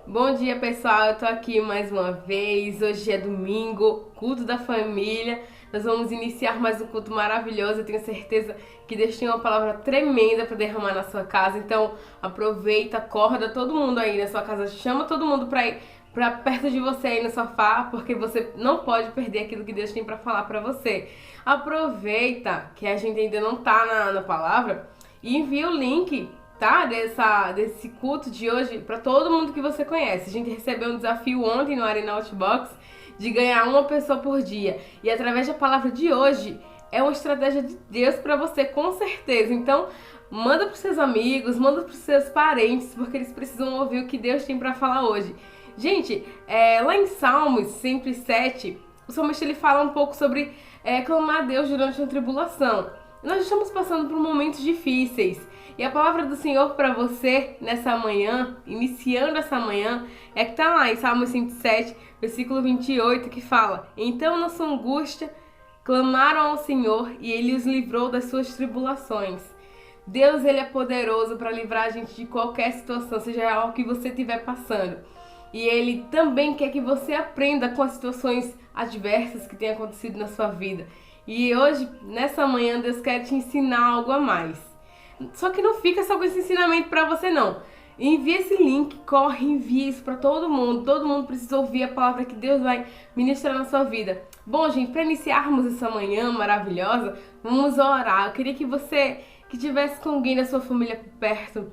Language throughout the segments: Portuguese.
Bom dia, pessoal. Eu tô aqui mais uma vez. Hoje é domingo, culto da família. Nós vamos iniciar mais um culto maravilhoso. Eu tenho certeza que Deus tem uma palavra tremenda para derramar na sua casa. Então, aproveita, acorda todo mundo aí na sua casa, chama todo mundo para ir para perto de você aí no sofá, porque você não pode perder aquilo que Deus tem para falar para você. Aproveita que a gente ainda não tá na palavra e envia o link, tá? Desse culto de hoje para todo mundo que você conhece. A gente recebeu um desafio ontem no Arena Outbox de ganhar uma pessoa por dia. E através da palavra de hoje, é uma estratégia de Deus para você, com certeza. Então, manda pros seus amigos, manda pros seus parentes, porque eles precisam ouvir o que Deus tem para falar hoje. Gente, lá em Salmos 107, o salmista ele fala um pouco sobre clamar a Deus durante uma tribulação. Nós estamos passando por momentos difíceis. E a palavra do Senhor para você nessa manhã, iniciando essa manhã, é que está lá em Salmos 107, versículo 28, que fala: Então, na sua angústia, clamaram ao Senhor e Ele os livrou das suas tribulações. Deus, Ele é poderoso para livrar a gente de qualquer situação, seja algo que você estiver passando. E Ele também quer que você aprenda com as situações adversas que têm acontecido na sua vida. E hoje, nessa manhã, Deus quer te ensinar algo a mais. Só que não fica só com esse ensinamento para você, não. Envia esse link, corre, envia isso para todo mundo. Todo mundo precisa ouvir a palavra que Deus vai ministrar na sua vida. Bom, gente, para iniciarmos essa manhã maravilhosa, vamos orar. Eu queria que você, que tivesse com alguém da sua família perto,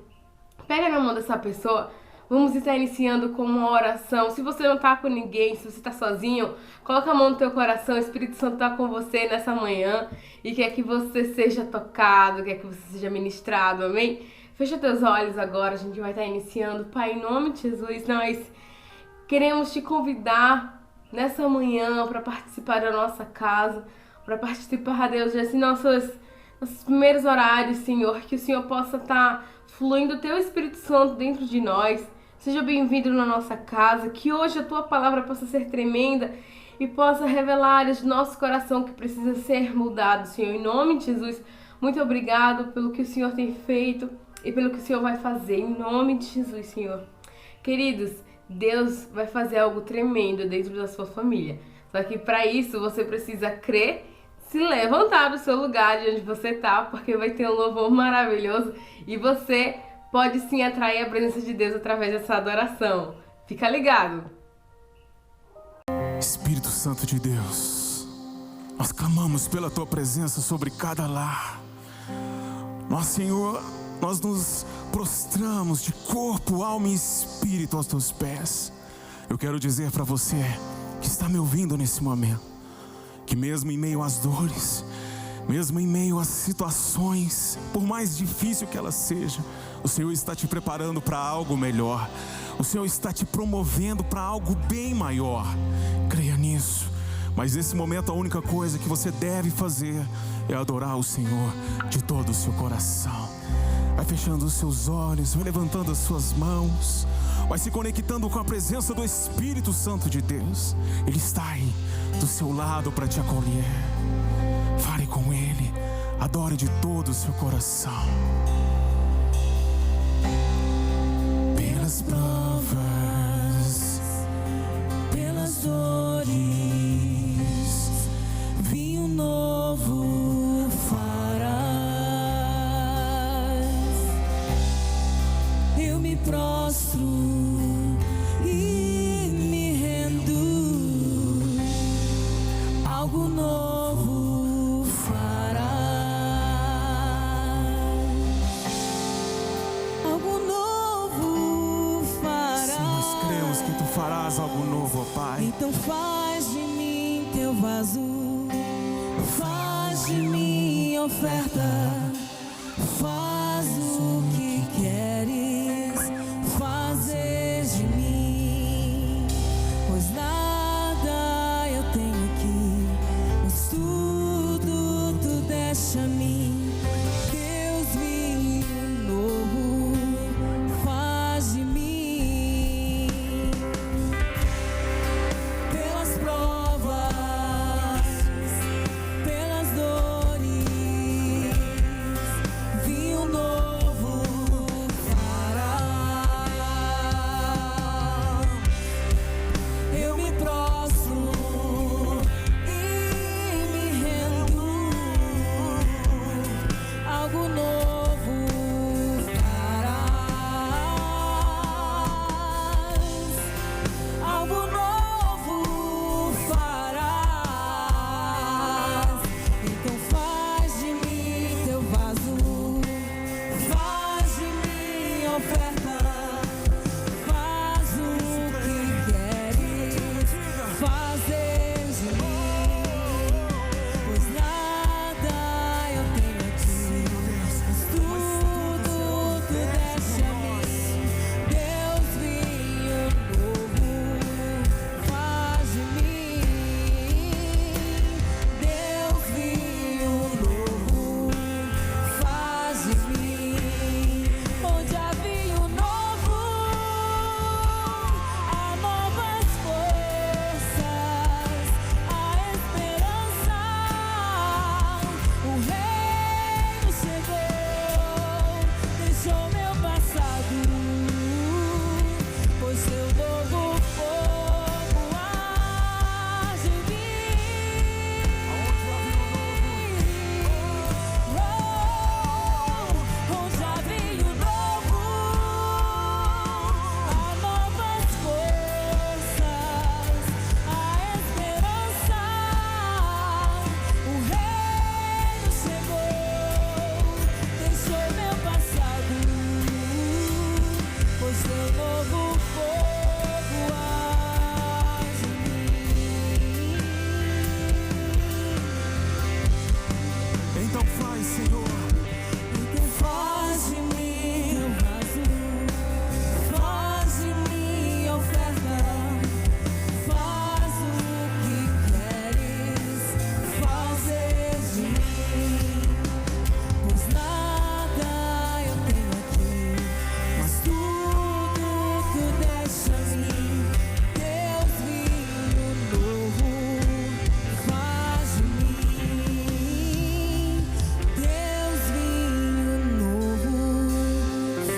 pega na mão dessa pessoa. Vamos estar iniciando com uma oração. Se você não está com ninguém, se você está sozinho, coloca a mão no teu coração. O Espírito Santo está com você nessa manhã e quer que você seja tocado, quer que você seja ministrado, amém? Fecha teus olhos agora, a gente vai estar iniciando. Pai, em nome de Jesus, nós queremos te convidar nessa manhã para participar da nossa casa, para participar, Deus, desses nossos primeiros horários, Senhor, que o Senhor possa estar fluindo o teu Espírito Santo dentro de nós. Seja bem-vindo na nossa casa, que hoje a tua palavra possa ser tremenda e possa revelar áreas do nosso coração que precisa ser mudado, Senhor. Em nome de Jesus, muito obrigado pelo que o Senhor tem feito e pelo que o Senhor vai fazer. Em nome de Jesus, Senhor. Queridos, Deus vai fazer algo tremendo dentro da sua família. Só que para isso você precisa crer, se levantar do seu lugar de onde você está, porque vai ter um louvor maravilhoso e você pode sim atrair a presença de Deus através dessa adoração. Fica ligado! Espírito Santo de Deus, nós clamamos pela Tua presença sobre cada lar. Nós, Senhor, nós nos prostramos de corpo, alma e espírito aos Teus pés. Eu quero dizer para você que está me ouvindo nesse momento, que mesmo em meio às dores, mesmo em meio às situações, por mais difícil que elas sejam, o Senhor está te preparando para algo melhor. O Senhor está te promovendo para algo bem maior. Creia nisso. Mas nesse momento a única coisa que você deve fazer é adorar o Senhor de todo o seu coração. Vai fechando os seus olhos, vai levantando as suas mãos, vai se conectando com a presença do Espírito Santo de Deus. Ele está aí do seu lado para te acolher. Fale com Ele, adore de todo o seu coração. Pelas provas, pelas dores, vinho novo farás. Eu me prostro e me rendo, algo novo farás. Algo novo farás. Sim, nós cremos que Tu farás algo novo, ó Pai. Então faz de mim teu vaso, faz de mim oferta, faz o que queres fazer de mim, pois nada eu tenho aqui, mas tudo Tu deixa a mim. Deus, vinho novo faz de mim. Pelas provas, pelas dores, vinho novo oferta. Faz o que queres fazer de mim, pois nada eu tenho a ti, mas tudo tu deste a mim. Deus, vinho novo faz de mim. Deus, vinho novo faz de mim. Onde há vinho novo, há novas forças, há esperança. O reino chegou, deixou meu passado, pois seu novo fogo age em mim. Onde há vinho novo, há novas forças, há esperança. O reino chegou, deixou meu passado, pois seu novo fogo age em mim. Então faz, Senhor. Então faz de mim teu vaso, faz de mim oferta. Faz o que queres fazer de mim, pois nada eu tenho aqui, mas tudo tu deixa a mim. Deus, vinho novo faz de mim. Deus, vinho novo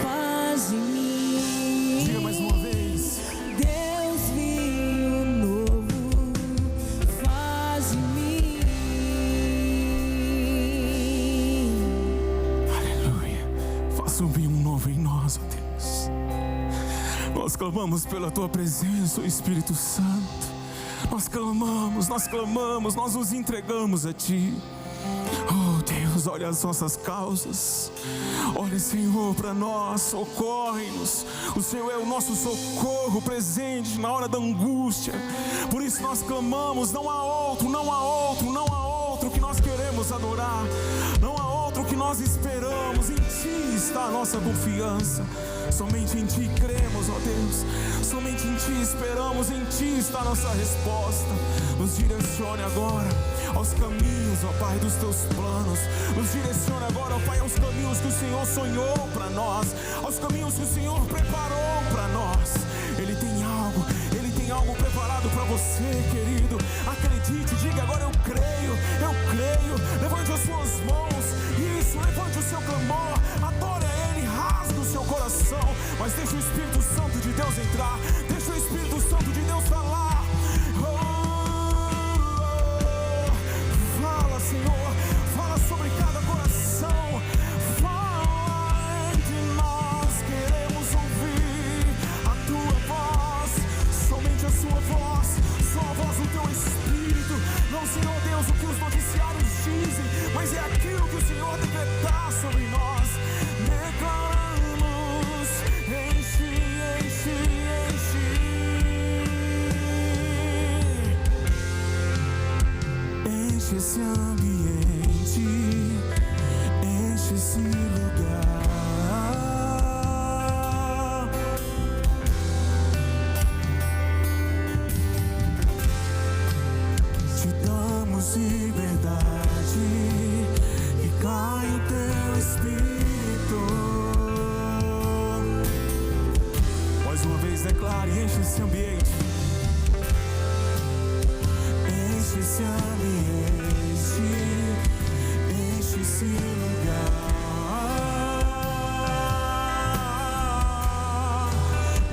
faz de mim. Diga mais uma vez. Deus, vinho novo faz de mim. Aleluia. Faça um vinho novo em nós, ó Deus. Nós clamamos pela tua presença, ó Espírito Santo. Nós clamamos, nós nos entregamos a ti. Oh Deus, olha as nossas causas. Olha, Senhor, para nós, socorre-nos. O Senhor é o nosso socorro presente na hora da angústia. Por isso nós clamamos, não há outro que nós queremos adorar. Não há outro que nós esperamos. Em ti está a nossa confiança. Somente em ti cremos, ó Deus. Somente em ti esperamos, em ti está a nossa resposta. Nos direcione agora aos caminhos, ó Pai, dos teus planos. Nos direcione agora, ó Pai, aos caminhos que o Senhor sonhou para nós, aos caminhos que o Senhor preparou para nós. Ele tem algo preparado para você, querido. Acredite, diga agora: eu creio. Levante as suas mãos, isso, levante o seu clamor, adore a Ele, rasgue o seu coração, mas deixa o Espírito Santo de Deus entrar, deixa o Espírito Santo de Deus falar. Fala, Senhor, fala sobre cada coração, fala que nós queremos ouvir a tua voz, somente a sua voz, só a voz do teu Espírito. Não, Senhor Deus, o que os noticiários dizem, mas é aquilo que o Senhor decretar sobre nós. Declaramos, enche, enche, enche. Enche esse ambiente, enche esse lugar. Te damos liberdade e cai o teu Espírito. Mais uma vez declare: enche esse ambiente. Enche esse ambiente, enche esse lugar.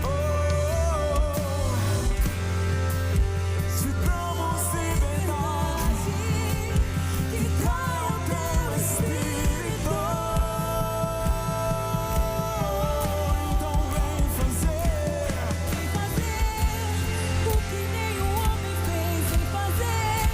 Oh, te damos liberdade, que cai o teu Espírito. Então vem fazer O que nenhum homem fez, vem fazer.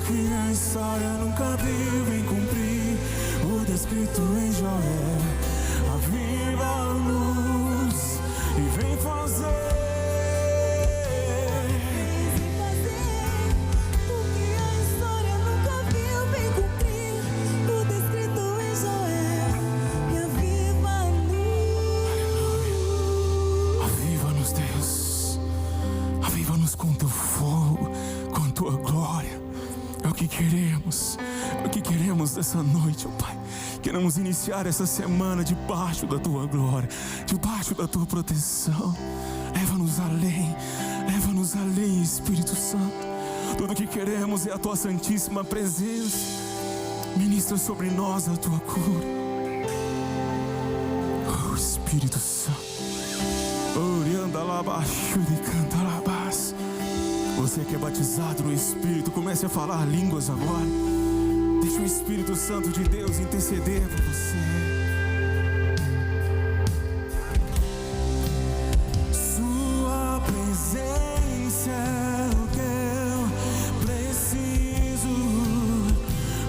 que a história nunca viu vem cumprir o descrito em Joel. Aviva a luz e vem fazer. Com teu fogo, com tua glória. É o que queremos, é o que queremos dessa noite, ó Pai. Queremos iniciar essa semana debaixo da tua glória, debaixo da tua proteção. Leva-nos além, Espírito Santo. Tudo o que queremos é a tua santíssima presença. Ministra sobre nós a tua cura. Oh, Espírito Santo. Orianda labaixo de canta labás. Você que é batizado no Espírito, comece a falar línguas agora. Deixa o Espírito Santo de Deus interceder por você. Sua presença é o que eu preciso.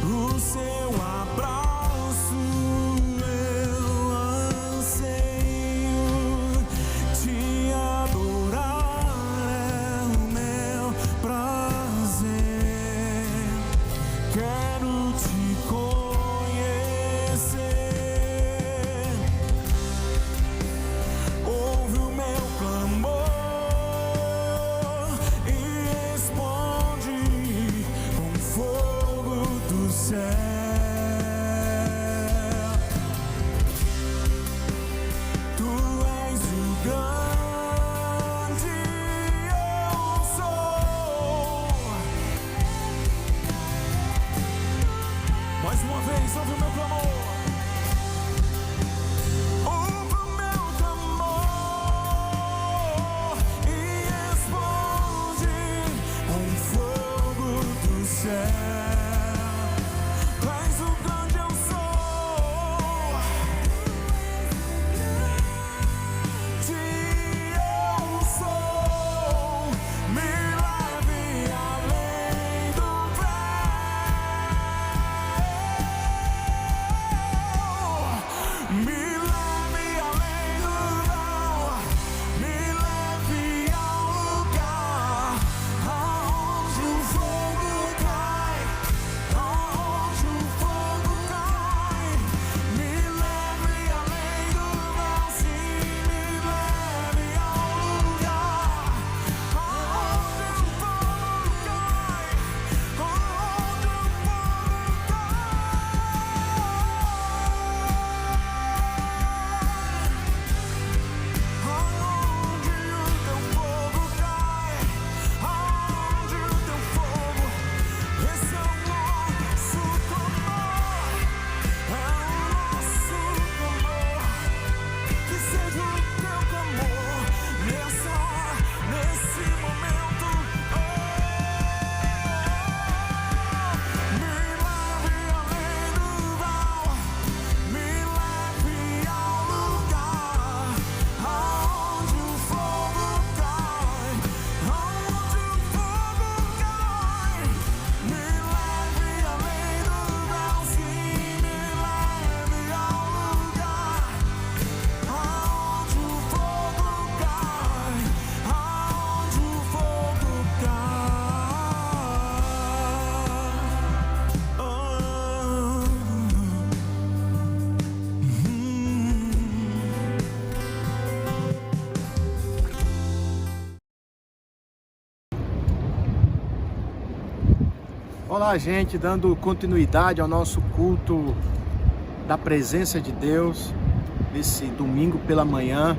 O seu abraço eu anseio. Te adorar é o meu prazer. Quero te conhecer. Ouve o meu clamor e responde com fogo do céu. Tu és o grande eu sou. Mais uma vez, ouve o meu clamor. Ouve o meu clamor e responde com fogo do céu. Tu és o grande eu sou. Te eu sou. Me leve além do véu. Me leve além do véu. Me leve ao lugar aonde o fogo cai. Aonde o fogo cai. Me leve além do véu. Sim, me leve ao lugar aonde o fogo cai. Aonde o fogo Aonde o teu fogo cai, aonde o teu fogo, esse é o nosso clamor, é o nosso clamor, que seja o teu clamor, nessa hora, nesse momento, me leve além do véu, me leve ao lugar, aonde o fogo cai, aonde o fogo cai. Me leve além do véu, sim, me leve ao lugar, aonde o fogo cai, aonde o fogo Olá, gente, dando continuidade ao nosso culto da presença de Deus, esse domingo pela manhã,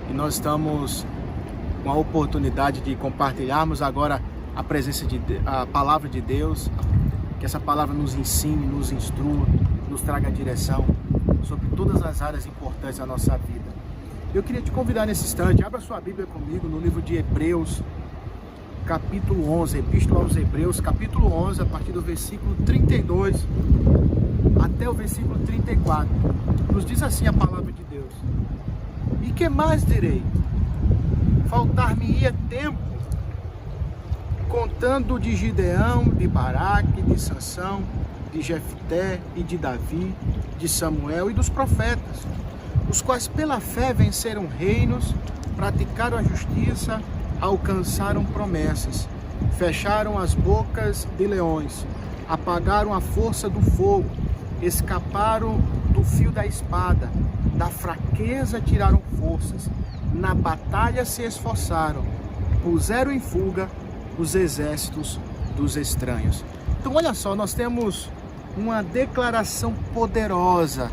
e nós estamos com a oportunidade de compartilharmos agora a presença a palavra de Deus, que essa palavra nos ensine, nos instrua, nos traga direção sobre todas as áreas importantes da nossa vida. Eu queria te convidar nesse instante, abra sua Bíblia comigo no livro de Hebreus, capítulo 11, Epístola aos Hebreus, capítulo 11, a partir do versículo 32 até o versículo 34. Nos diz assim a palavra de Deus: E que mais direi? Faltar-me-ia tempo, contando de Gideão, de Baraque, de Sansão, de Jefté e de Davi, de Samuel e dos profetas, os quais pela fé venceram reinos, praticaram a justiça, alcançaram promessas, fecharam as bocas de leões, apagaram a força do fogo, escaparam do fio da espada, da fraqueza tiraram forças, na batalha se esforçaram, puseram em fuga os exércitos dos estranhos. Então olha só, nós temos uma declaração poderosa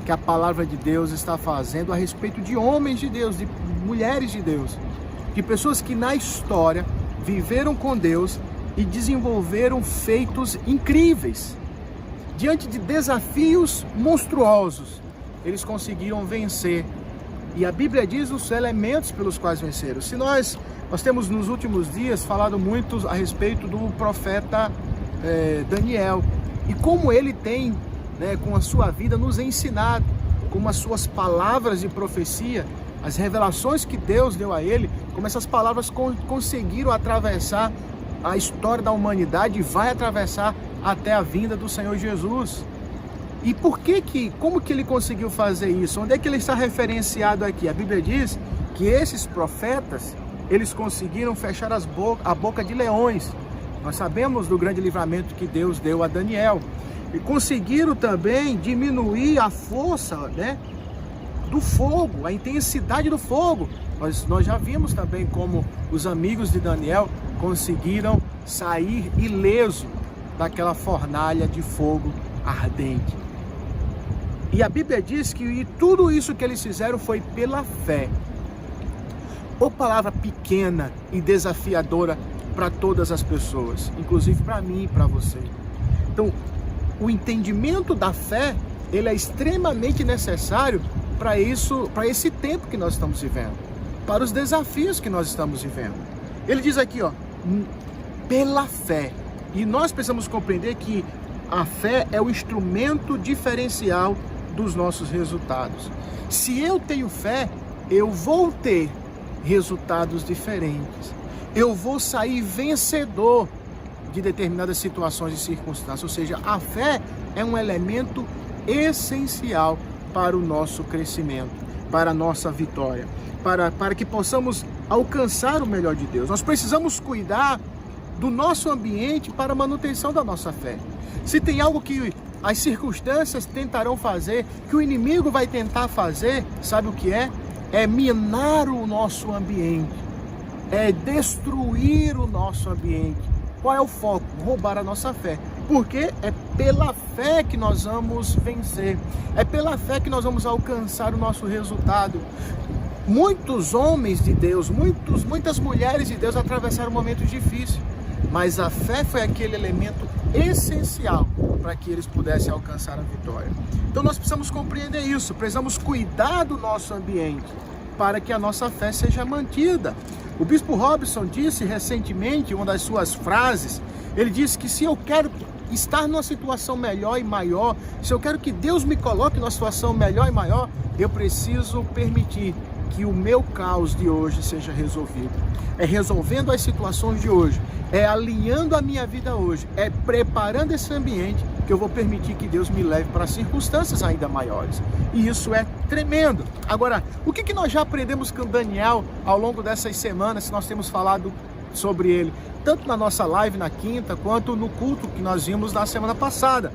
que a palavra de Deus está fazendo a respeito de homens de Deus, de mulheres de Deus, de pessoas que na história viveram com Deus e desenvolveram feitos incríveis. Diante de desafios monstruosos, eles conseguiram vencer. E a Bíblia diz os elementos pelos quais venceram. Se nós temos nos últimos dias falado muito a respeito do profeta Daniel e como ele tem, com a sua vida, nos ensinado, como as suas palavras de profecia, as revelações que Deus deu a ele, como essas palavras conseguiram atravessar a história da humanidade e vai atravessar até a vinda do Senhor Jesus. E como que ele conseguiu fazer isso? Onde é que ele está referenciado aqui? A Bíblia diz que esses profetas, eles conseguiram fechar a boca de leões. Nós sabemos do grande livramento que Deus deu a Daniel. E conseguiram também diminuir a força, do fogo, a intensidade do fogo. Nós já vimos também como os amigos de Daniel conseguiram sair ileso daquela fornalha de fogo ardente. E a Bíblia diz que tudo isso que eles fizeram foi pela fé. Ou palavra pequena e desafiadora para todas as pessoas, inclusive para mim e para você. Então, o entendimento da fé, ele é extremamente necessário para esse tempo que nós estamos vivendo, para os desafios que nós estamos vivendo. Ele diz aqui, pela fé. E nós precisamos compreender que a fé é o instrumento diferencial dos nossos resultados. Se eu tenho fé, eu vou ter resultados diferentes. Eu vou sair vencedor de determinadas situações e circunstâncias. Ou seja, a fé é um elemento essencial para o nosso crescimento, para a nossa vitória, para que possamos alcançar o melhor de Deus. Nós precisamos cuidar do nosso ambiente para a manutenção da nossa fé. Se tem algo que as circunstâncias tentarão fazer, que o inimigo vai tentar fazer, sabe o que é? É minar o nosso ambiente, é destruir o nosso ambiente. Qual é o foco? Roubar a nossa fé. Porque é pela fé que nós vamos vencer, é pela fé que nós vamos alcançar o nosso resultado. Muitos homens de Deus, muitas mulheres de Deus atravessaram momentos difíceis, mas a fé foi aquele elemento essencial para que eles pudessem alcançar a vitória. Então nós precisamos compreender isso, precisamos cuidar do nosso ambiente para que a nossa fé seja mantida. O Bispo Robson disse recentemente, uma das suas frases, ele disse que se eu quero estar numa situação melhor e maior, se eu quero que Deus me coloque numa situação melhor e maior, eu preciso permitir que o meu caos de hoje seja resolvido. É resolvendo as situações de hoje, é alinhando a minha vida hoje, é preparando esse ambiente que eu vou permitir que Deus me leve para circunstâncias ainda maiores. E isso é tremendo. Agora, o que nós já aprendemos com Daniel ao longo dessas semanas, que nós temos falado sobre ele, tanto na nossa live na quinta, quanto no culto que nós vimos na semana passada?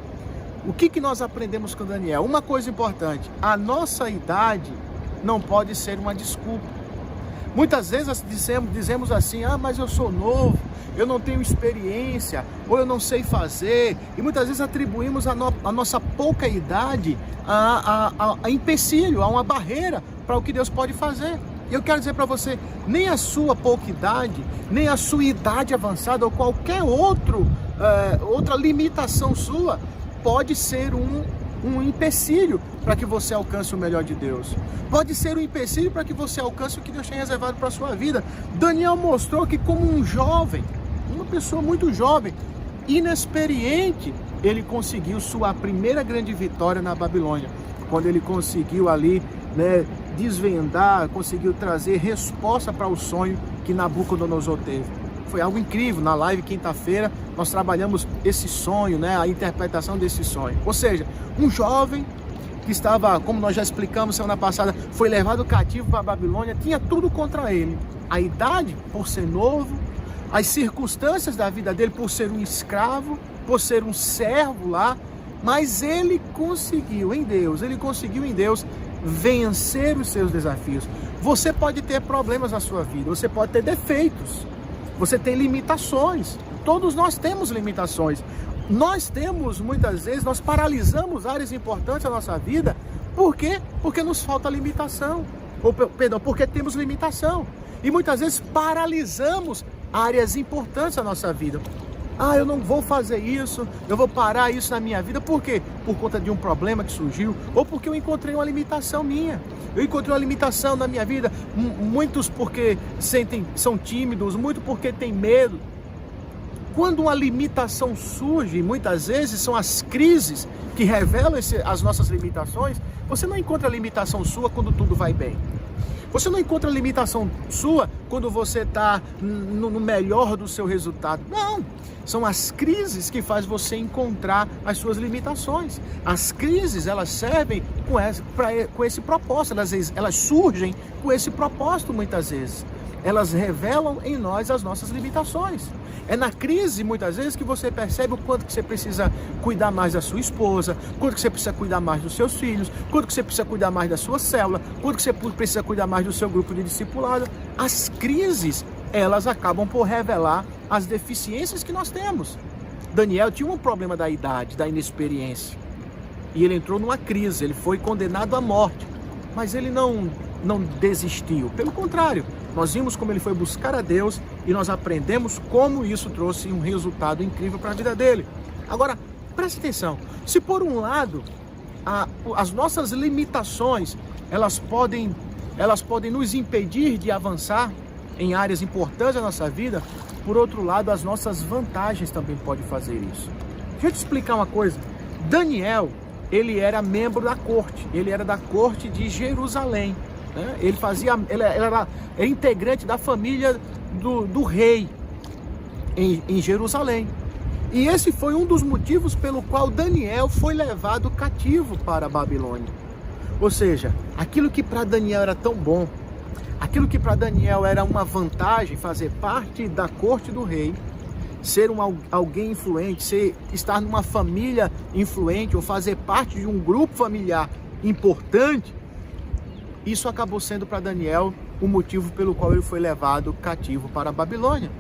O que nós aprendemos com Daniel? Uma coisa importante, a nossa idade não pode ser uma desculpa. Muitas vezes dizemos assim, mas eu sou novo, eu não tenho experiência, ou eu não sei fazer, e muitas vezes atribuímos a nossa pouca idade a empecilho, a uma barreira para o que Deus pode fazer. E eu quero dizer para você, nem a sua pouca idade, nem a sua idade avançada, ou qualquer outra limitação sua, pode ser um empecilho para que você alcance o melhor de Deus. Pode ser um empecilho para que você alcance o que Deus tem reservado para a sua vida. Daniel mostrou que como um jovem, uma pessoa muito jovem, inexperiente, ele conseguiu sua primeira grande vitória na Babilônia, quando ele conseguiu ali, desvendar, conseguiu trazer resposta para o sonho que Nabucodonosor teve. Foi algo incrível. Na live quinta-feira nós trabalhamos esse sonho, né? A interpretação desse sonho. Ou seja, um jovem que estava, como nós já explicamos semana passada, foi levado cativo para a Babilônia, tinha tudo contra ele. A idade, por ser novo, as circunstâncias da vida dele, por ser um escravo, por ser um servo lá, mas ele conseguiu em Deus vencer os seus desafios. Você pode ter problemas na sua vida, você pode ter defeitos, você tem limitações, todos nós temos limitações. Nós temos, muitas vezes, nós paralisamos áreas importantes da nossa vida. Por quê? Porque nos falta limitação. Porque temos limitação. E muitas vezes paralisamos áreas importantes da nossa vida. Eu não vou fazer isso, eu vou parar isso na minha vida. Por quê? Por conta de um problema que surgiu, ou porque eu encontrei uma limitação minha. Eu encontrei uma limitação na minha vida. Muitos porque são tímidos, muitos porque têm medo. Quando uma limitação surge, muitas vezes são as crises que revelam as nossas limitações. Você não encontra limitação sua quando tudo vai bem. Você não encontra limitação sua quando você está no melhor do seu resultado. Não, são as crises que fazem você encontrar as suas limitações. As crises, elas servem com esse propósito, elas surgem com esse propósito muitas vezes. Elas revelam em nós as nossas limitações. É na crise, muitas vezes, que você percebe o quanto que você precisa cuidar mais da sua esposa, quanto que você precisa cuidar mais dos seus filhos, quanto que você precisa cuidar mais da sua célula, quanto que você precisa cuidar mais do seu grupo de discipulado. As crises, elas acabam por revelar as deficiências que nós temos. Daniel tinha um problema da idade, da inexperiência. E ele entrou numa crise, ele foi condenado à morte. Mas ele não desistiu. Pelo contrário, nós vimos como ele foi buscar a Deus e nós aprendemos como isso trouxe um resultado incrível para a vida dele. Agora, preste atenção. Se por um lado, as nossas limitações, elas podem nos impedir de avançar em áreas importantes da nossa vida, por outro lado, as nossas vantagens também podem fazer isso. Deixa eu te explicar uma coisa. Daniel, ele era membro da corte, ele era da corte de Jerusalém. Ele era integrante da família do rei em Jerusalém. E esse foi um dos motivos pelo qual Daniel foi levado cativo para a Babilônia. Ou seja, aquilo que para Daniel era tão bom, aquilo que para Daniel era uma vantagem, fazer parte da corte do rei, ser alguém influente, estar numa família influente ou fazer parte de um grupo familiar importante, isso acabou sendo para Daniel o motivo pelo qual ele foi levado cativo para a Babilônia.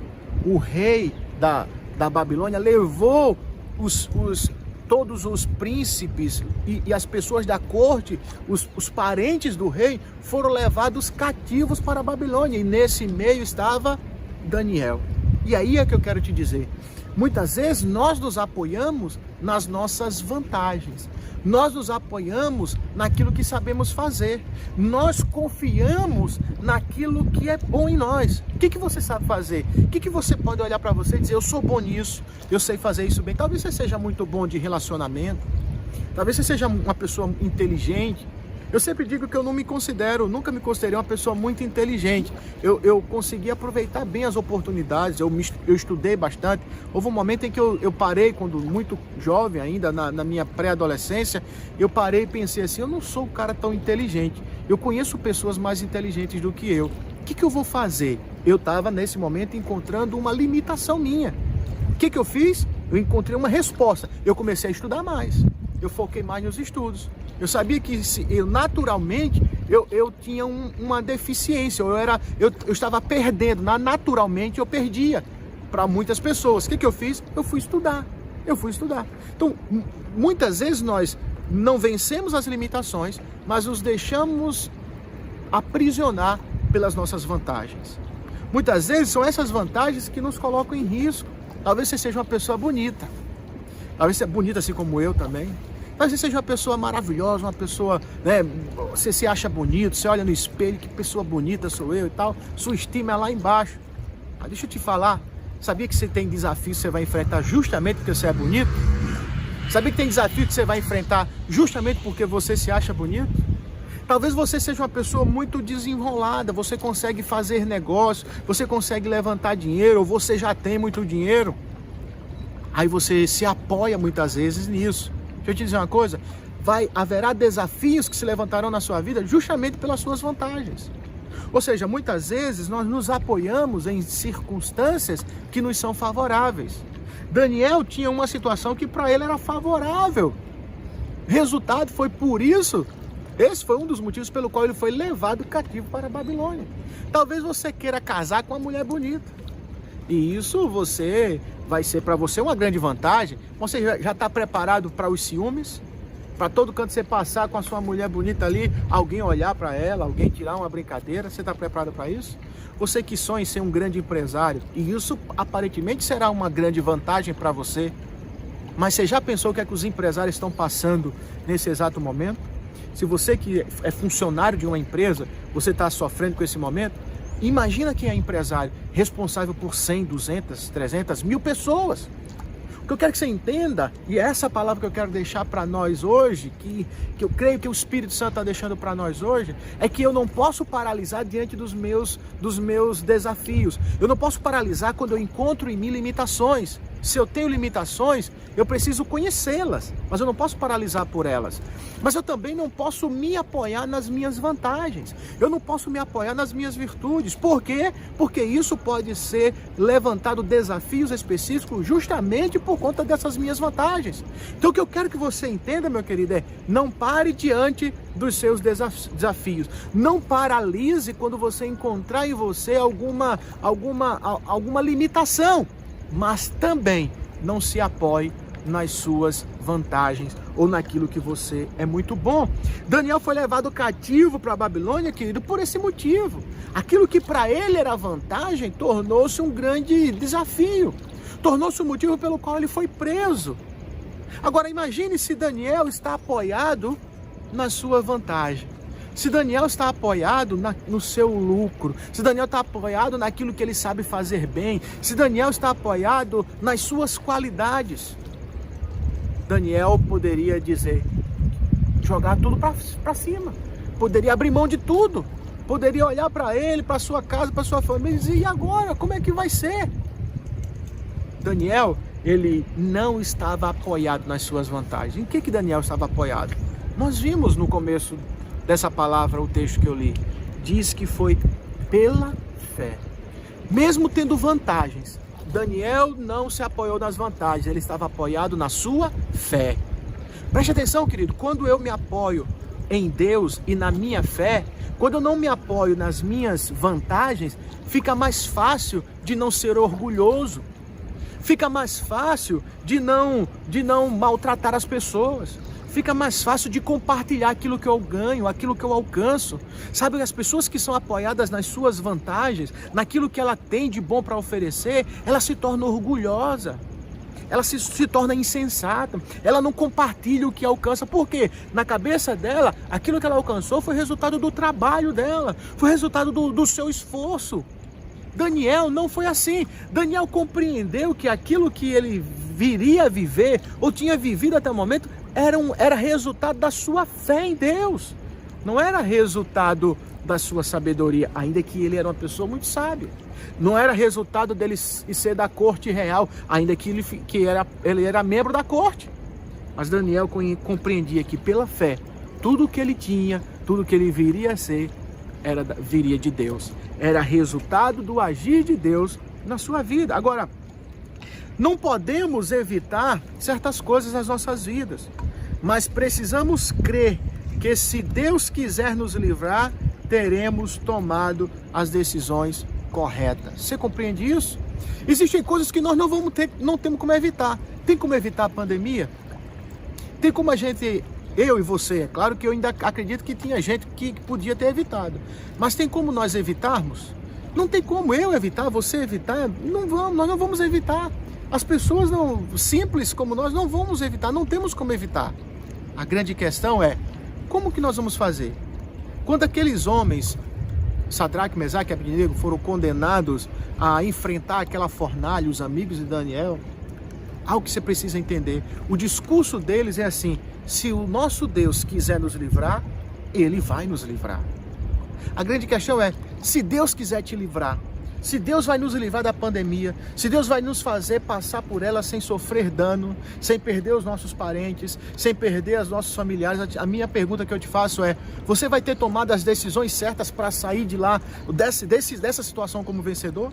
O rei da Babilônia levou todos os príncipes e as pessoas da corte, os parentes do rei, foram levados cativos para a Babilônia. E nesse meio estava Daniel. E aí é que eu quero te dizer. Muitas vezes nós nos apoiamos nas nossas vantagens. Nós nos apoiamos naquilo que sabemos fazer. Nós confiamos naquilo que é bom em nós. O que você sabe fazer? O que você pode olhar para você e dizer, eu sou bom nisso, eu sei fazer isso bem. Talvez você seja muito bom de relacionamento. Talvez você seja uma pessoa inteligente. Eu sempre digo que eu nunca me considerei uma pessoa muito inteligente. Eu consegui aproveitar bem as oportunidades, eu estudei bastante. Houve um momento em que eu parei, quando muito jovem ainda, na minha pré-adolescência, eu parei e pensei assim, eu não sou um cara tão inteligente. Eu conheço pessoas mais inteligentes do que eu. O que eu vou fazer? Eu estava, nesse momento, encontrando uma limitação minha. O que eu fiz? Eu encontrei uma resposta. Eu comecei a estudar mais. Eu foquei mais nos estudos. Eu sabia que naturalmente eu tinha uma deficiência, eu estava perdendo, naturalmente eu perdia para muitas pessoas. O que eu fiz? Eu fui estudar. Então, muitas vezes nós não vencemos as limitações, mas nos deixamos aprisionar pelas nossas vantagens. Muitas vezes são essas vantagens que nos colocam em risco. Talvez você seja uma pessoa bonita. Talvez você seja bonita assim como eu também. Talvez você seja uma pessoa maravilhosa, uma pessoa, você se acha bonito, você olha no espelho, que pessoa bonita sou eu e tal. Sua estima é lá embaixo. Mas deixa eu te falar, sabia que você tem desafios que você vai enfrentar justamente porque você é bonito? Sabia que tem desafio que você vai enfrentar justamente porque você se acha bonito? Talvez você seja uma pessoa muito desenrolada, você consegue fazer negócio, você consegue levantar dinheiro, ou você já tem muito dinheiro. Aí você se apoia muitas vezes nisso. Deixa eu te dizer uma coisa, haverá desafios que se levantarão na sua vida justamente pelas suas vantagens. Ou seja, muitas vezes nós nos apoiamos em circunstâncias que nos são favoráveis. Daniel tinha uma situação que para ele era favorável. Resultado foi por isso, esse foi um dos motivos pelo qual ele foi levado cativo para a Babilônia. Talvez você queira casar com uma mulher bonita. E isso vai ser para você uma grande vantagem. Você já está preparado para os ciúmes? Para todo canto você passar com a sua mulher bonita ali, alguém olhar para ela, alguém tirar uma brincadeira, você está preparado para isso? Você que sonha em ser um grande empresário, e isso aparentemente será uma grande vantagem para você, mas você já pensou o que é que os empresários estão passando nesse exato momento? Se você que é funcionário de uma empresa, você está sofrendo com esse momento, imagina quem é empresário, responsável por 100, 200, 300, 1000 pessoas. O que eu quero que você entenda, e é essa palavra que eu quero deixar para nós hoje, que eu creio que o Espírito Santo está deixando para nós hoje, é que eu não posso paralisar diante dos meus desafios. Eu não posso paralisar quando eu encontro em mim limitações. Se eu tenho limitações, eu preciso conhecê-las, mas eu não posso paralisar por elas. Mas eu também não posso me apoiar nas minhas vantagens. Eu não posso me apoiar nas minhas virtudes. Por quê? Porque isso pode ser levantado desafios específicos justamente por conta dessas minhas vantagens. Então o que eu quero que você entenda, meu querido, é não pare diante dos seus desafios. Não paralise quando você encontrar em você alguma limitação. Mas também não se apoie nas suas vantagens ou naquilo que você é muito bom. Daniel foi levado cativo para a Babilônia, querido, por esse motivo. Aquilo que para ele era vantagem tornou-se um grande desafio. Tornou-se um motivo pelo qual ele foi preso. Agora imagine se Daniel está apoiado na sua vantagem. Se Daniel está apoiado no seu lucro, se Daniel está apoiado naquilo que ele sabe fazer bem, se Daniel está apoiado nas suas qualidades, Daniel poderia jogar tudo para cima, poderia abrir mão de tudo, poderia olhar para ele, para sua casa, para sua família e dizer, e agora, como é que vai ser? Daniel, ele não estava apoiado nas suas vantagens. Em que Daniel estava apoiado? Nós vimos no começo dessa palavra, o texto que eu li, diz que foi pela fé. Mesmo tendo vantagens, Daniel não se apoiou nas vantagens, ele estava apoiado na sua fé. Preste atenção, querido, quando eu me apoio em Deus e na minha fé, quando eu não me apoio nas minhas vantagens, fica mais fácil de não ser orgulhoso, fica mais fácil de não maltratar as pessoas. Fica mais fácil de compartilhar aquilo que eu ganho, aquilo que eu alcanço. Sabe, as pessoas que são apoiadas nas suas vantagens, naquilo que ela tem de bom para oferecer, ela se torna orgulhosa. Ela se torna insensata. Ela não compartilha o que alcança. Por quê? Na cabeça dela, aquilo que ela alcançou foi resultado do trabalho dela. Foi resultado do seu esforço. Daniel não foi assim. Daniel compreendeu que aquilo que ele viria a viver, ou tinha vivido até o momento, era resultado da sua fé em Deus. Não era resultado da sua sabedoria, ainda que ele era uma pessoa muito sábia. Não era resultado dele ser da corte real, ainda que ele era membro da corte. Mas Daniel compreendia que pela fé, tudo que ele tinha, tudo que ele viria a ser, viria de Deus. Era resultado do agir de Deus na sua vida. Agora, não podemos evitar certas coisas nas nossas vidas, mas precisamos crer que se Deus quiser nos livrar, teremos tomado as decisões corretas. Você compreende isso? Existem coisas que nós não temos como evitar. Tem como evitar a pandemia? Tem como eu e você, é claro que eu ainda acredito que tinha gente que podia ter evitado, mas tem como nós evitarmos? Não tem como eu evitar, você evitar, nós não vamos evitar. As pessoas simples como nós não vamos evitar, não temos como evitar. A grande questão é, como que nós vamos fazer? Quando aqueles homens, Sadraque, Mesaque e Abednego, foram condenados a enfrentar aquela fornalha, os amigos de Daniel, algo que você precisa entender, o discurso deles é assim, se o nosso Deus quiser nos livrar, Ele vai nos livrar. A grande questão é, se Deus quiser te livrar, se Deus vai nos livrar da pandemia, se Deus vai nos fazer passar por ela sem sofrer dano, sem perder os nossos parentes, sem perder os nossos familiares, a minha pergunta que eu te faço é, você vai ter tomado as decisões certas para sair de lá, dessa situação como vencedor?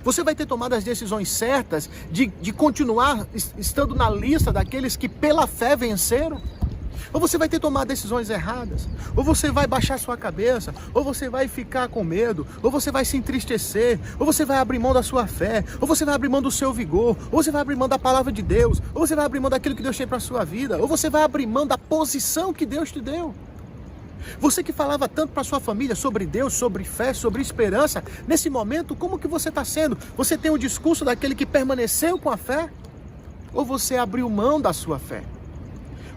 Você vai ter tomado as decisões certas de continuar estando na lista daqueles que pela fé venceram? Ou você vai ter tomado decisões erradas, ou você vai baixar sua cabeça, ou você vai ficar com medo, ou você vai se entristecer, ou você vai abrir mão da sua fé, ou você vai abrir mão do seu vigor, ou você vai abrir mão da palavra de Deus, ou você vai abrir mão daquilo que Deus tem para a sua vida, ou você vai abrir mão da posição que Deus te deu. Você que falava tanto para sua família sobre Deus, sobre fé, sobre esperança, nesse momento, como que você está sendo? Você tem o discurso daquele que permaneceu com a fé? Ou você abriu mão da sua fé?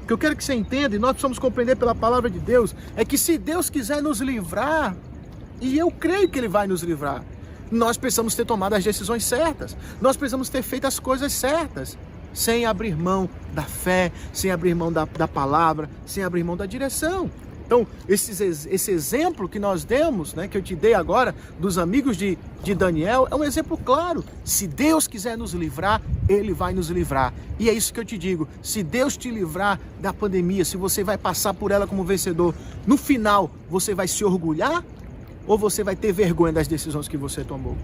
O que eu quero que você entenda, e nós precisamos compreender pela palavra de Deus, é que se Deus quiser nos livrar, e eu creio que Ele vai nos livrar, nós precisamos ter tomado as decisões certas, nós precisamos ter feito as coisas certas, sem abrir mão da fé, sem abrir mão da palavra, sem abrir mão da direção. Então, esse exemplo que nós demos, né, que eu te dei agora, dos amigos de Daniel, é um exemplo claro. Se Deus quiser nos livrar, Ele vai nos livrar. E é isso que eu te digo, se Deus te livrar da pandemia, se você vai passar por ela como vencedor, no final, você vai se orgulhar ou você vai ter vergonha das decisões que você tomou?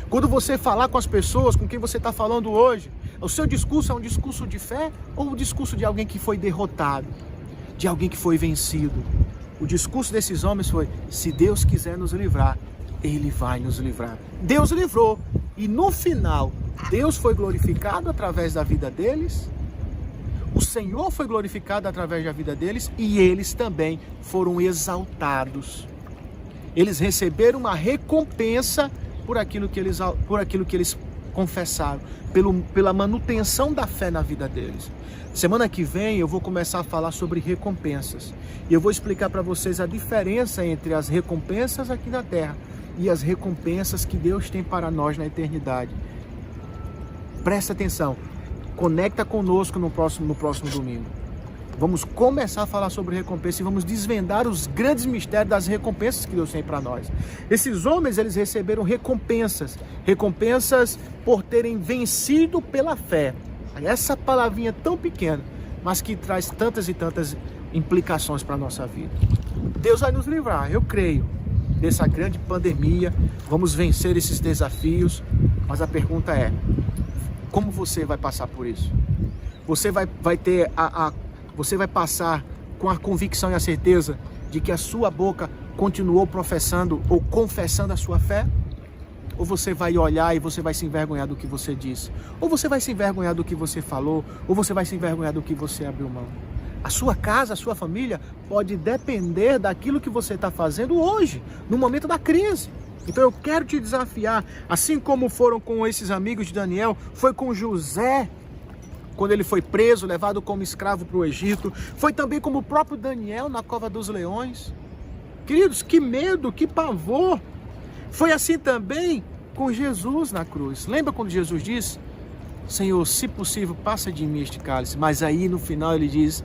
Quando você falar com as pessoas com quem você está falando hoje, o seu discurso é um discurso de fé ou um discurso de alguém que foi derrotado? De alguém que foi vencido? O discurso desses homens foi, se Deus quiser nos livrar, Ele vai nos livrar. Deus livrou, e no final, Deus foi glorificado através da vida deles, o Senhor foi glorificado através da vida deles, e eles também foram exaltados. Eles receberam uma recompensa por aquilo que eles confessaram, pela manutenção da fé na vida deles. Semana que vem eu vou começar a falar sobre recompensas. E eu vou explicar para vocês a diferença entre as recompensas aqui na terra e as recompensas que Deus tem para nós na eternidade. Presta atenção, conecta conosco no próximo domingo. Vamos começar a falar sobre recompensa e vamos desvendar os grandes mistérios das recompensas que Deus tem para nós. Esses homens, eles receberam recompensas por terem vencido pela fé. Essa palavrinha tão pequena, mas que traz tantas e tantas implicações para a nossa vida. Deus vai nos livrar, eu creio, dessa grande pandemia. Vamos vencer esses desafios, mas a pergunta é, como você vai passar por isso? Você vai passar com a convicção e a certeza de que a sua boca continuou professando ou confessando a sua fé? Ou você vai olhar e você vai se envergonhar do que você disse? Ou você vai se envergonhar do que você falou? Ou você vai se envergonhar do que você abriu mão? A sua casa, a sua família pode depender daquilo que você está fazendo hoje, no momento da crise. Então eu quero te desafiar, assim como foram com esses amigos de Daniel, foi com José, quando ele foi preso, levado como escravo para o Egito, foi também como o próprio Daniel na cova dos leões. Queridos, que medo, que pavor! Foi assim também com Jesus na cruz. Lembra quando Jesus disse, Senhor, se possível, passa de mim este cálice. Mas aí no final ele diz,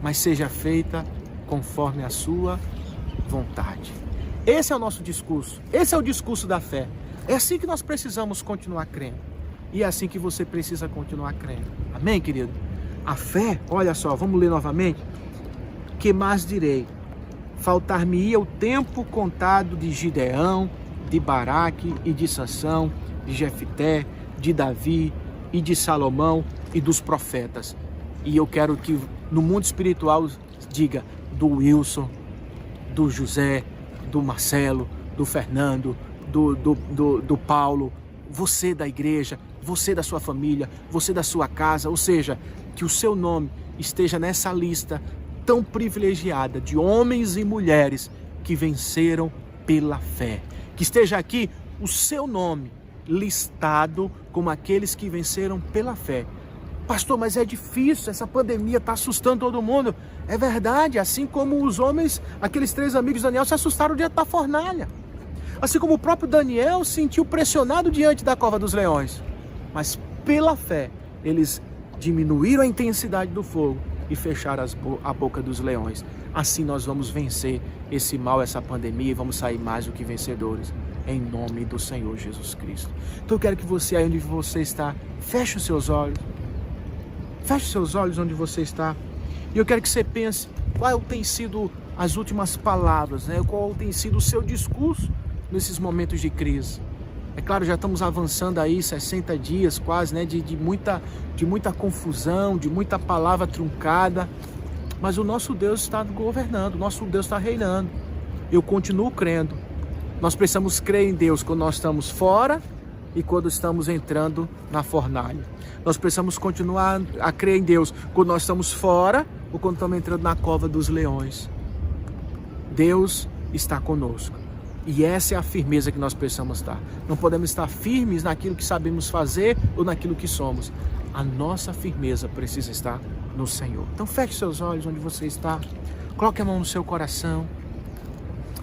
mas seja feita conforme a sua vontade. Esse é o nosso discurso, esse é o discurso da fé. É assim que nós precisamos continuar crendo. E é assim que você precisa continuar crendo. Amém, querido? A fé, olha só, vamos ler novamente. Que mais direi? Faltar-me-ia o tempo contado de Gideão, de Baraque e de Sansão, de Jefté, de Davi e de Salomão e dos profetas. E eu quero que no mundo espiritual diga do Wilson, do José, do Marcelo, do Fernando, do Paulo, você da igreja, você da sua família, você da sua casa, ou seja, que o seu nome esteja nessa lista tão privilegiada de homens e mulheres que venceram pela fé. Que esteja aqui o seu nome listado como aqueles que venceram pela fé. Pastor, mas é difícil, essa pandemia está assustando todo mundo. É verdade, assim como os homens, aqueles 3 amigos de Daniel se assustaram diante da fornalha. Assim como o próprio Daniel se sentiu pressionado diante da cova dos leões. Mas pela fé, eles diminuíram a intensidade do fogo e fechar a boca dos leões. Assim nós vamos vencer esse mal, essa pandemia, e vamos sair mais do que vencedores, em nome do Senhor Jesus Cristo. Então eu quero que você, aí onde você está, feche os seus olhos. Feche os seus olhos onde você está. E eu quero que você pense qual tem sido as últimas palavras, né? Qual tem sido o seu discurso nesses momentos de crise. É claro, já estamos avançando aí 60 dias quase, né? De muita confusão, de muita palavra truncada. Mas o nosso Deus está governando, o nosso Deus está reinando. Eu continuo crendo. Nós precisamos crer em Deus quando nós estamos fora e quando estamos entrando na fornalha. Nós precisamos continuar a crer em Deus quando nós estamos fora ou quando estamos entrando na cova dos leões. Deus está conosco. E essa é a firmeza que nós precisamos estar. Não podemos estar firmes naquilo que sabemos fazer ou naquilo que somos. A nossa firmeza precisa estar no Senhor. Então feche seus olhos onde você está. Coloque a mão no seu coração.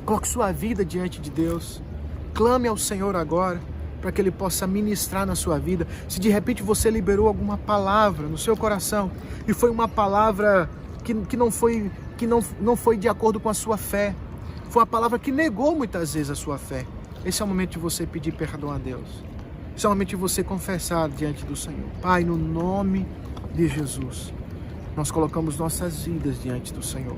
Coloque sua vida diante de Deus. Clame ao Senhor agora, para que Ele possa ministrar na sua vida. Se de repente você liberou alguma palavra no seu coração e foi uma palavra que não foi de acordo com a sua fé, foi uma palavra que negou muitas vezes a sua fé, esse é o momento de você pedir perdão a Deus. Esse é o momento de você confessar diante do Senhor. Pai, no nome de Jesus, nós colocamos nossas vidas diante do Senhor.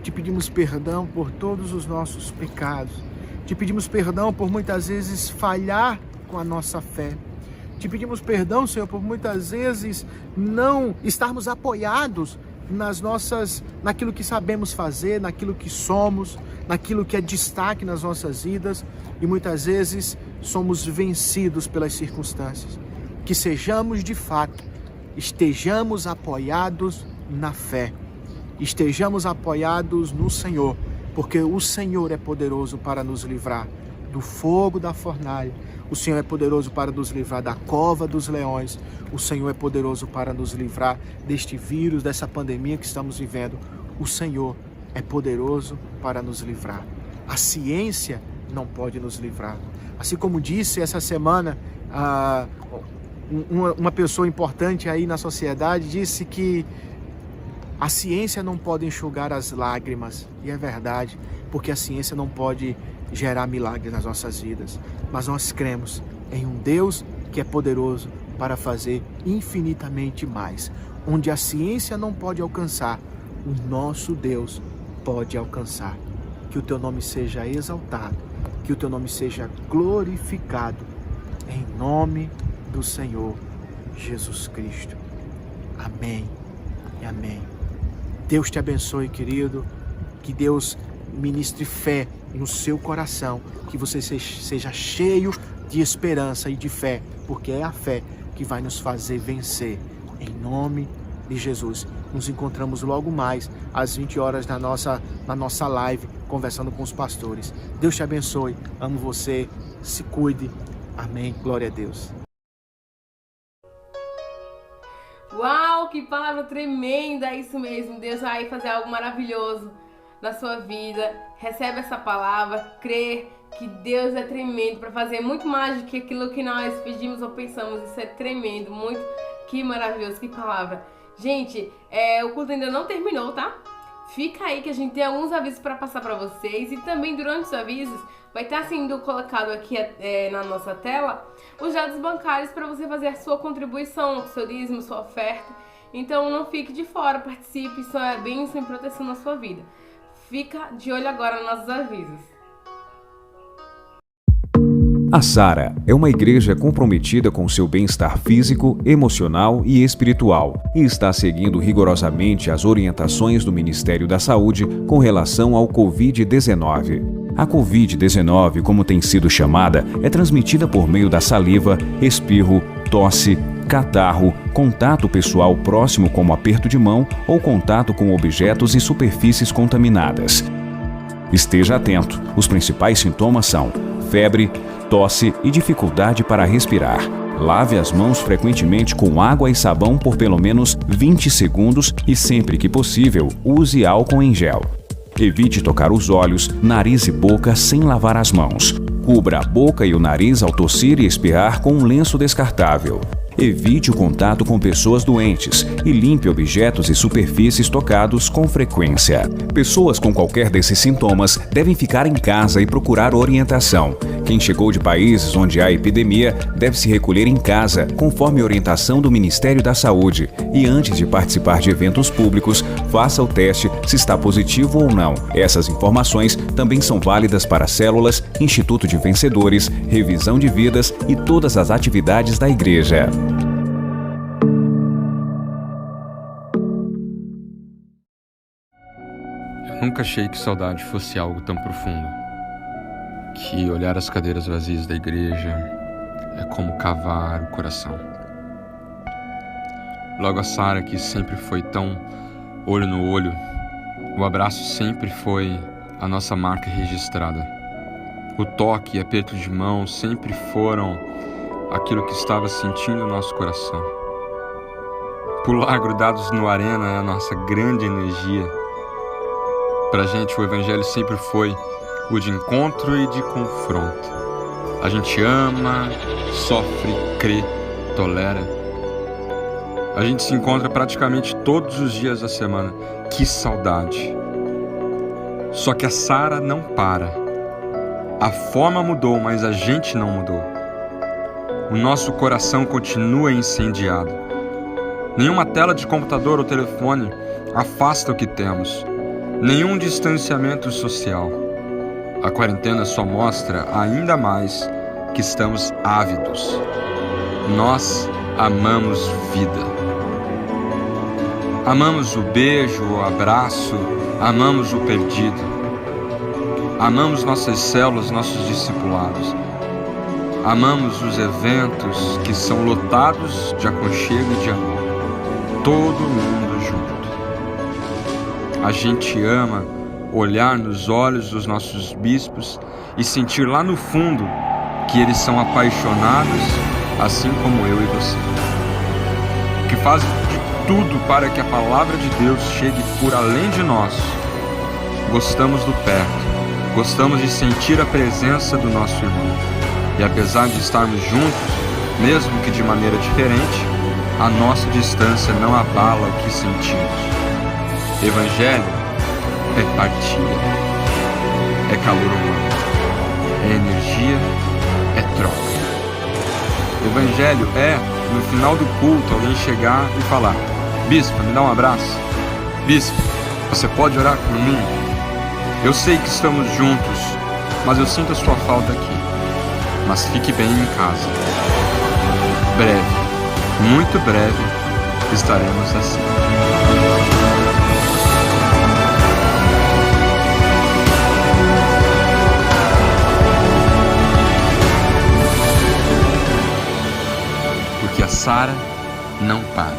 Te pedimos perdão por todos os nossos pecados. Te pedimos perdão por muitas vezes falhar com a nossa fé. Te pedimos perdão, Senhor, por muitas vezes não estarmos apoiados naquilo que sabemos fazer, naquilo que somos, naquilo que é destaque nas nossas vidas, e muitas vezes somos vencidos pelas circunstâncias. Que sejamos de fato, estejamos apoiados na fé, estejamos apoiados no Senhor, porque o Senhor é poderoso para nos livrar do fogo da fornalha. O Senhor é poderoso para nos livrar da cova dos leões. O Senhor é poderoso para nos livrar deste vírus, dessa pandemia que estamos vivendo. O Senhor é poderoso para nos livrar. A ciência não pode nos livrar. Assim como disse essa semana, uma pessoa importante aí na sociedade disse que a ciência não pode enxugar as lágrimas. E é verdade, porque a ciência não pode gerar milagres nas nossas vidas. Mas nós cremos em um Deus que é poderoso para fazer infinitamente mais. Onde a ciência não pode alcançar, o nosso Deus pode alcançar. Que o teu nome seja exaltado, que o teu nome seja glorificado, em nome do Senhor Jesus Cristo. Amém e amém. Deus te abençoe, querido. Que Deus ministre fé no seu coração, que você seja cheio de esperança e de fé, porque é a fé que vai nos fazer vencer, em nome de Jesus. Nos encontramos logo mais às 20 horas na nossa live, conversando com os pastores. Deus te abençoe, amo você, se cuide, amém, glória a Deus. Uau, que palavra tremenda, isso mesmo, Deus vai fazer algo maravilhoso na sua vida. Recebe essa palavra, crê que Deus é tremendo para fazer muito mais do que aquilo que nós pedimos ou pensamos. Isso é tremendo, muito, que maravilhoso, que palavra. Gente, o culto ainda não terminou, tá? Fica aí que a gente tem alguns avisos para passar para vocês, e também durante os avisos vai estar sendo colocado aqui na nossa tela os dados bancários para você fazer a sua contribuição, seu dízimo, sua oferta. Então não fique de fora, participe, isso é bênção e proteção na sua vida. Fica de olho agora nos nossos avisos. A Sara é uma igreja comprometida com seu bem-estar físico, emocional e espiritual e está seguindo rigorosamente as orientações do Ministério da Saúde com relação ao Covid-19. A Covid-19, como tem sido chamada, é transmitida por meio da saliva, espirro, tosse, catarro, contato pessoal próximo como aperto de mão ou contato com objetos e superfícies contaminadas. Esteja atento, os principais sintomas são febre, tosse e dificuldade para respirar. Lave as mãos frequentemente com água e sabão por pelo menos 20 segundos e sempre que possível, use álcool em gel. Evite tocar os olhos, nariz e boca sem lavar as mãos. Cubra a boca e o nariz ao tossir e espirrar com um lenço descartável. Evite o contato com pessoas doentes e limpe objetos e superfícies tocados com frequência. Pessoas com qualquer desses sintomas devem ficar em casa e procurar orientação. Quem chegou de países onde há epidemia deve se recolher em casa, conforme orientação do Ministério da Saúde. E antes de participar de eventos públicos, faça o teste se está positivo ou não. Essas informações também são válidas para células, Instituto de Vencedores, revisão de vidas e todas as atividades da igreja. Eu nunca achei que saudade fosse algo tão profundo. Que olhar as cadeiras vazias da igreja é como cavar o coração. Logo a Sara, que sempre foi tão olho no olho, o abraço sempre foi a nossa marca registrada. O toque e aperto de mão sempre foram aquilo que estava sentindo no nosso coração. Pular grudados no arena é a nossa grande energia. Pra gente o evangelho sempre foi o de encontro e de confronto. A gente ama, sofre, crê, tolera. A gente se encontra praticamente todos os dias da semana. Que saudade! Só que a Sara não para. A forma mudou, mas a gente não mudou. O nosso coração continua incendiado. Nenhuma tela de computador ou telefone afasta o que temos. Nenhum distanciamento social. A quarentena só mostra ainda mais que estamos ávidos. Nós amamos vida. Amamos o beijo, o abraço, amamos o perdido. Amamos nossas células, nossos discipulados. Amamos os eventos que são lotados de aconchego e de amor. Todo mundo junto. A gente ama olhar nos olhos dos nossos bispos e sentir lá no fundo que eles são apaixonados, assim como eu e você. Que fazem de tudo para que a palavra de Deus chegue por além de nós. Gostamos do perto, gostamos de sentir a presença do nosso irmão. E apesar de estarmos juntos, mesmo que de maneira diferente, a nossa distância não abala o que sentimos. Evangelho é partilha, é calor humano, é energia, é troca. Evangelho é, no final do culto, alguém chegar e falar: Bispo, me dá um abraço. Bispo, você pode orar por mim? Eu sei que estamos juntos, mas eu sinto a sua falta aqui. Mas fique bem em casa. Breve, muito breve, estaremos assim. Porque a Sara não para.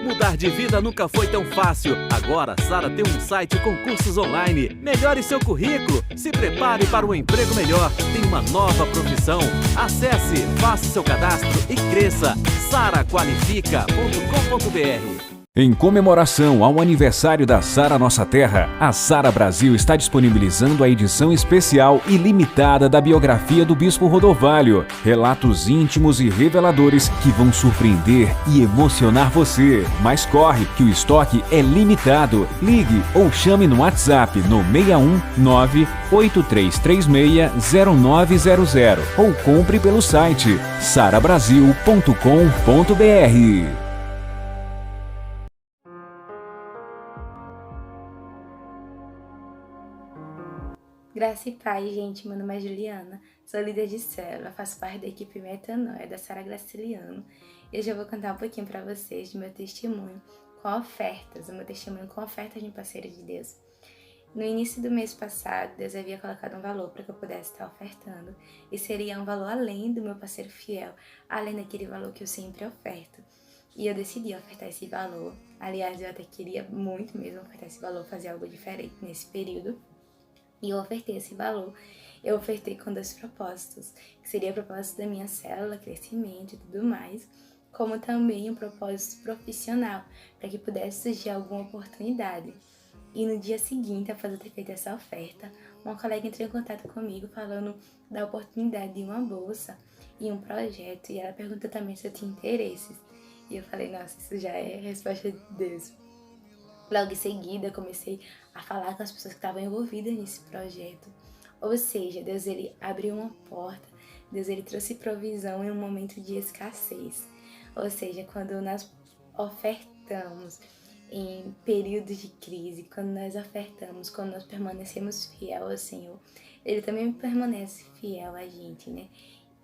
Mudar de vida nunca foi tão fácil. Agora, Sara tem um site com cursos online. Melhore seu currículo. Se prepare para um emprego melhor. Tem uma nova profissão. Acesse, faça seu cadastro e cresça. saraqualifica.com.br. Em comemoração ao aniversário da Sara Nossa Terra, a Sara Brasil está disponibilizando a edição especial e limitada da biografia do Bispo Rodovalho. Relatos íntimos e reveladores que vão surpreender e emocionar você. Mas corre, que o estoque é limitado. Ligue ou chame no WhatsApp no 619-8336-0900 ou compre pelo site sarabrasil.com.br. Graça e paz, gente. Meu nome é Juliana, sou líder de célula, faço parte da equipe Metanoia da Sara Graciliano e hoje eu vou contar um pouquinho para vocês do meu testemunho com ofertas, o meu testemunho com ofertas de parceiro de Deus. No início do mês passado, Deus havia colocado um valor para que eu pudesse estar ofertando e seria um valor além do meu parceiro fiel, além daquele valor que eu sempre oferto. E eu decidi ofertar esse valor, aliás, eu até queria muito mesmo ofertar esse valor, fazer algo diferente nesse período. E eu ofertei esse valor, eu ofertei com 2 propósitos, que seria o propósito da minha célula, crescimento e tudo mais, como também um propósito profissional, para que pudesse surgir alguma oportunidade. E no dia seguinte, após eu ter feito essa oferta, uma colega entrou em contato comigo falando da oportunidade de uma bolsa e um projeto. E ela perguntou também se eu tinha interesses. E eu falei, nossa, isso já é a resposta de Deus. Logo em seguida, eu comecei a falar com as pessoas que estavam envolvidas nesse projeto. Ou seja, Deus ele abriu uma porta, Deus ele trouxe provisão em um momento de escassez. Ou seja, quando nós ofertamos em períodos de crise, quando nós ofertamos, quando nós permanecemos fiel ao Senhor, Ele também permanece fiel a gente, né?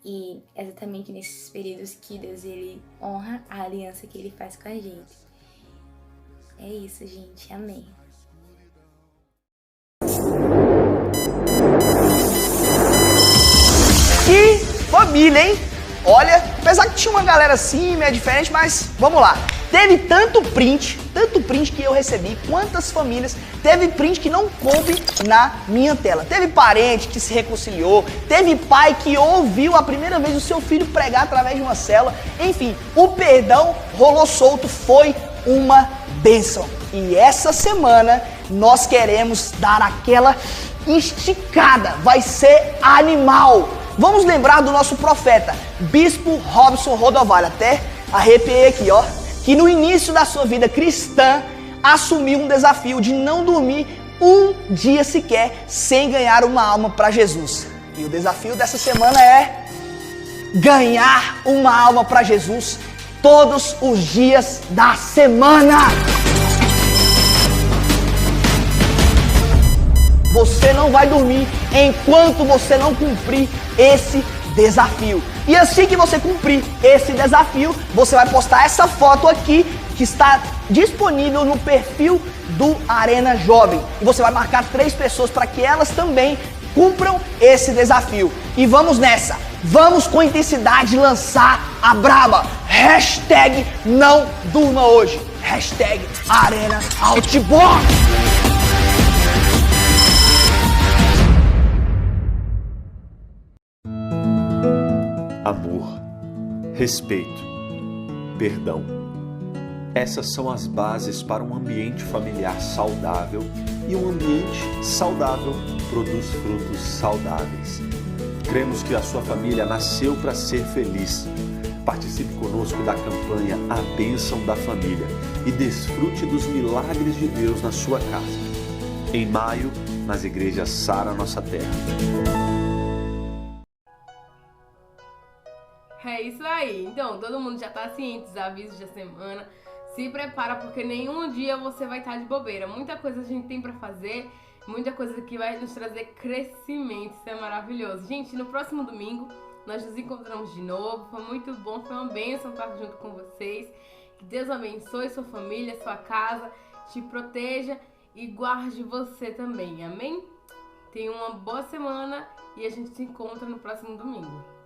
E é exatamente nesses períodos que Deus ele honra a aliança que Ele faz com a gente. É isso, gente. Amém. Que família, hein? Olha, apesar que tinha uma galera assim, meio diferente, mas vamos lá. Teve tanto print que eu recebi, quantas famílias, teve print que não coube na minha tela. Teve parente que se reconciliou, teve pai que ouviu a primeira vez o seu filho pregar através de uma célula. Enfim, o perdão rolou solto, foi uma bênção. E essa semana nós queremos dar aquela esticada, vai ser animal. Vamos lembrar do nosso profeta, Bispo Robson Rodovalho, até arrepiei aqui, ó, que no início da sua vida cristã assumiu um desafio de não dormir um dia sequer sem ganhar uma alma para Jesus. E o desafio dessa semana é ganhar uma alma para Jesus todos os dias da semana. Você não vai dormir enquanto você não cumprir esse desafio. E assim que você cumprir esse desafio, você vai postar essa foto aqui que está disponível no perfil do Arena Jovem. E você vai marcar 3 pessoas para que elas também cumpram esse desafio. E vamos nessa. Vamos com intensidade lançar a braba. Hashtag não durma hoje. Hashtag Arena Outbox. Amor, respeito, perdão. Essas são as bases para um ambiente familiar saudável, e um ambiente saudável produz frutos saudáveis. Cremos que a sua família nasceu para ser feliz. Participe conosco da campanha A Bênção da Família e desfrute dos milagres de Deus na sua casa. Em maio, nas igrejas Sara Nossa Terra. É isso aí. Então, todo mundo já tá ciente dos avisos da semana. Se prepara, porque nenhum dia você vai estar de bobeira. Muita coisa a gente tem pra fazer, muita coisa que vai nos trazer crescimento. Isso é maravilhoso. Gente, no próximo domingo nós nos encontramos de novo. Foi muito bom, foi uma bênção estar junto com vocês. Que Deus abençoe sua família, sua casa, te proteja e guarde você também. Amém? Tenha uma boa semana e a gente se encontra no próximo domingo.